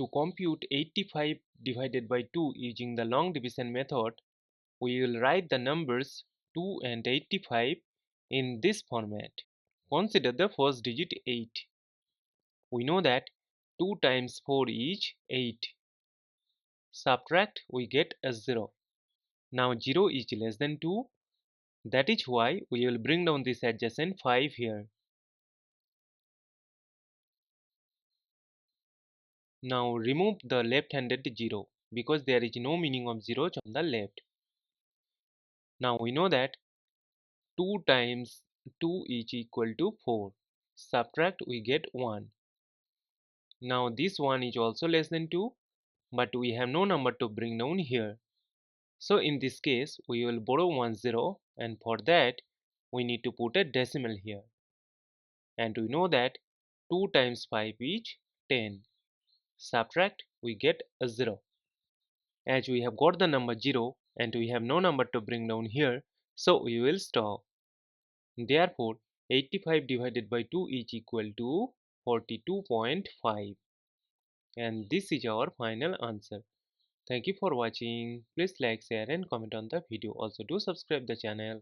To compute 85 divided by 2 using the long division method, we will write the numbers 2 and 85 in this format. Consider the first digit 8. We know that 2 times 4 is 8. Subtract, we get a 0. Now 0 is less than 2. That is why we will bring down this adjacent 5 here. Now remove the left-handed 0 because there is no meaning of zeros on the left. Now we know that 2 times 2 is equal to 4. Subtract, we get 1. Now this one is also less than 2, but we have no number to bring down here. So in this case, we will borrow 1 0, and for that we need to put a decimal here. And we know that 2 times 5 is 10. Subtract, we get a 0. As we have got the number 0 and we have no number to bring down here, so we will stop. Therefore, 85 divided by 2 is equal to 42.5. And this is our final answer. Thank you for watching. Please like, share and comment on the video. Also do subscribe the channel.